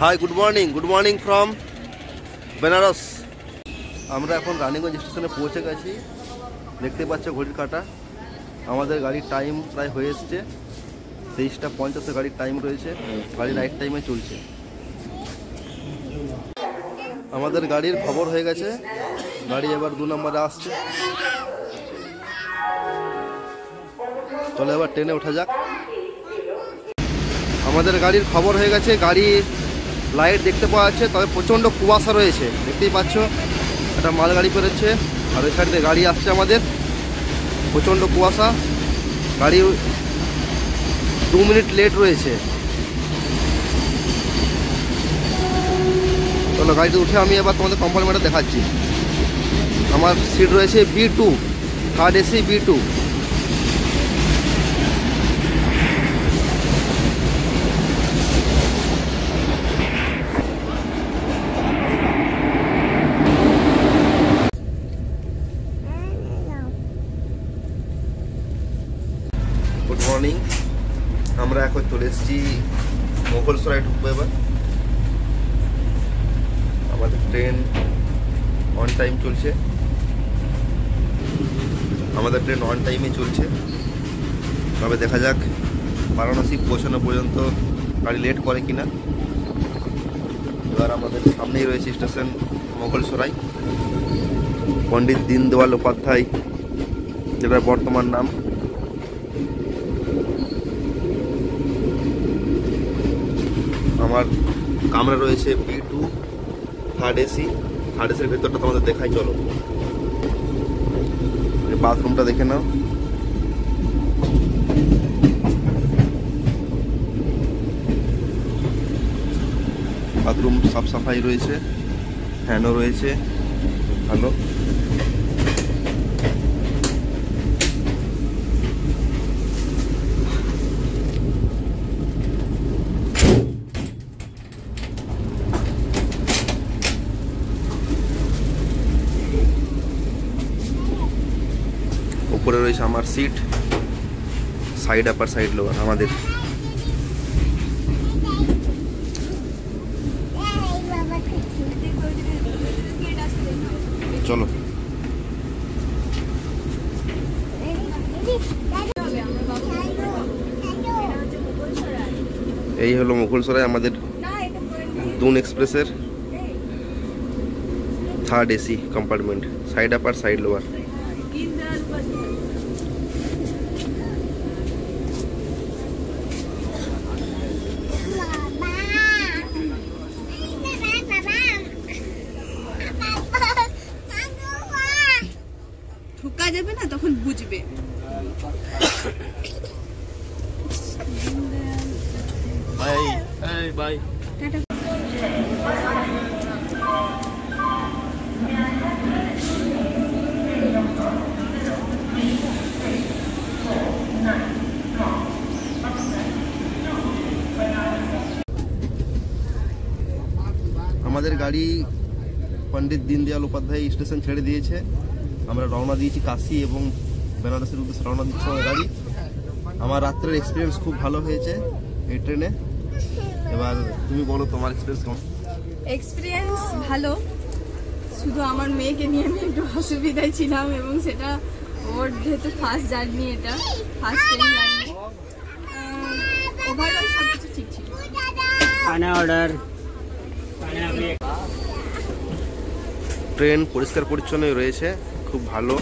High good morning from Banaras. আমরা এখন রানীগঞ্জ স্টেশনে পৌঁছে গেছি। দেখতে পাচ্ছ ঘড়ির কাঁটা। আমাদের গাড়ির টাইম প্রায় হয়ে এসছে, 23টা 50 গাড়ির টাইম রয়েছে। গাড়ি রাইট টাইমে চলছে। আমাদের গাড়ির খবর হয়ে গেছে, গাড়ি এবার 2 নম্বরে আসছে। চলো এবার ট্রেনে ওঠা যাক। আমাদের গাড়ির খবর হয়ে গেছে, গাড়ির লাইট দেখতে পাওয়া যাচ্ছে, তবে প্রচণ্ড কুয়াশা রয়েছে। দেখতেই পাচ্ছ একটা মালগাড়ি পেরোচ্ছে, আর ওই সাইড দিয়ে গাড়ি আসছে আমাদের। প্রচণ্ড কুয়াশা, গাড়ি 2 মিনিট লেট রয়েছে। চলো গাড়িতে উঠে আমি এবার তোমাদের কম্পার্টমেন্টে দেখাচ্ছি। আমার সিট রয়েছে B2, third AC B2। Good morning. আমরা এখন চলে এসেছি মোগলসরাই ঢুকবো এবার। আমাদের ট্রেন অন টাইম চলছে, তবে দেখা যাক বারাণসী পৌঁছানো পর্যন্ত গাড়ি লেট করে কিনা। এবার আমাদের সামনেই রয়েছে স্টেশন মোগলসরাই। পণ্ডিত দীনদয়াল উপাধ্যায় যেটার বর্তমান নাম। আমার কামরা রয়েছে B2, থার্ড এসির ভেতরটা তোমাদের দেখাই। চলো বাথরুমটা দেখে নাও। বাথরুম সাফ সাফাই রয়েছে, ফ্যানও রয়েছে ভালো। উপরে রয়েছে আমার seat, side upper side lower আমাদের। চলো এই হলো মুঘলসরাই, আমাদের দুন এক্সপ্রেসের third AC compartment, side upper side lower. ঢোকা যাবে না, তখন বুঝবে। Bye bye. আমাদের গাড়ি পণ্ডিত দীনদয়াল উপাধ্যায় স্টেশন ছেড়ে দিয়েছে। আমরা রওনা দিয়েছি কাশি এবং বেনারসের উদ্দেশ্যে রওনা দিচ্ছে আমার গাড়ি। আমার রাত্রের এক্সপিরিয়েন্স খুব ভালো হয়েছে এই ট্রেনে। এবার তুমি বলো তোমার এক্সপিরিয়েন্স কেমন? এক্সপিরিয়েন্স ভালো, শুধু আমার মেয়েকে নিয়ে আমি একটু অসুবিধায় ছিলাম, এবং সেটা ওর যেহেতু ফার্স্ট জার্নি, এটা ফার্স্ট ট্রেন জার্নি। ওভারঅল সব কিছু ঠিক ছিল। ট্রেন পরিষ্কার পরিচ্ছন্ন রয়েছে, খুব ভালো।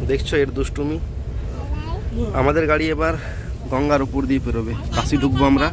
দেখছো এর দুষ্টুমি। আমাদের গাড়ি এবার গঙ্গার উপর দিয়ে পেরোবে, কাশি ঢুকবো আমরা।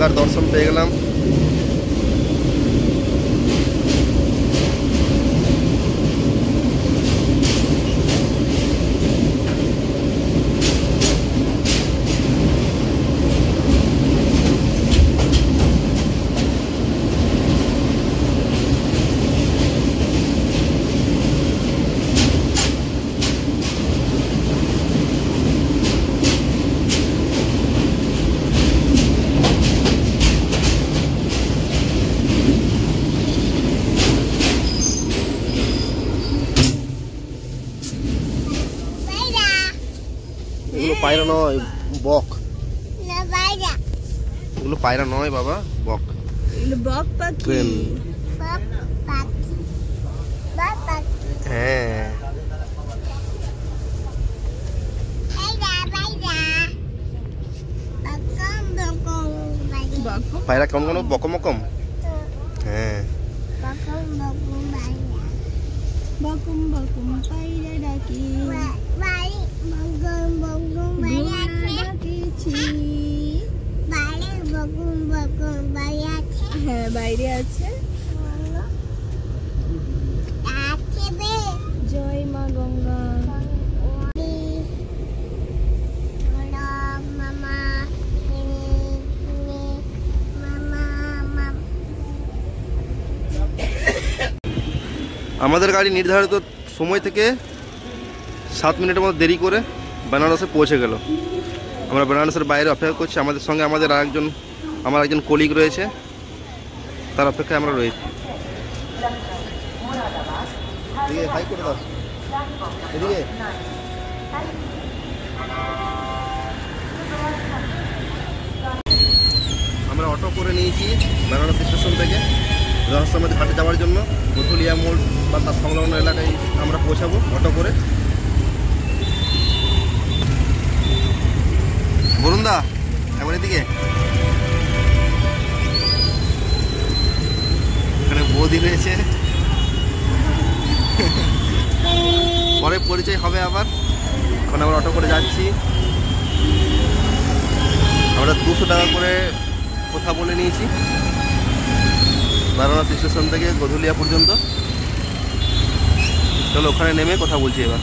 গঙ্গার দর্শন পেয়ে গেলাম। এগুলো পায়রা নয়, বক। এগুলো পায়রা নয় বাবা, বক। বক পাখি। ট্রেন। হ্যাঁ, পায়রা কেমন কেন বকম বকম। হ্যাঁ, বকুম বকুম পায়রা ডাকি ডাকিছি। হ্যাঁ, বাইরে আছে। জয় মা গঙ্গা। আমাদের গাড়ি নির্ধারিত সময় থেকে 7 মিনিটের মতো দেরি করে বেনারসে পৌঁছে গেল। আমরা বেনারসের বাইরে অপেক্ষা করছি। আমাদের সঙ্গে আমার একজন কলিগ রয়েছে, তার অপেক্ষায় আমরা রয়েছি। আমরা অটো করে নিয়েছি বেনারস স্টেশন থেকে রহস্যময় ঘাটে যাওয়ার জন্য। গধুলিয়া মোড় বা তার সংলগ্ন এলাকায় আমরা পৌঁছাবো অটো করে। বরুণদা এবার এদিকে, এখানে বৌদি রয়েছে, পরে পরিচয় হবে আবার। এখন আমরা অটো করে যাচ্ছি। আমরা 200 টাকা করে কথা বলে নিয়েছি বেনারস স্টেশন থেকে গধুলিয়া পর্যন্ত। চলো ওখানে নেমে কথা বলছি এবার।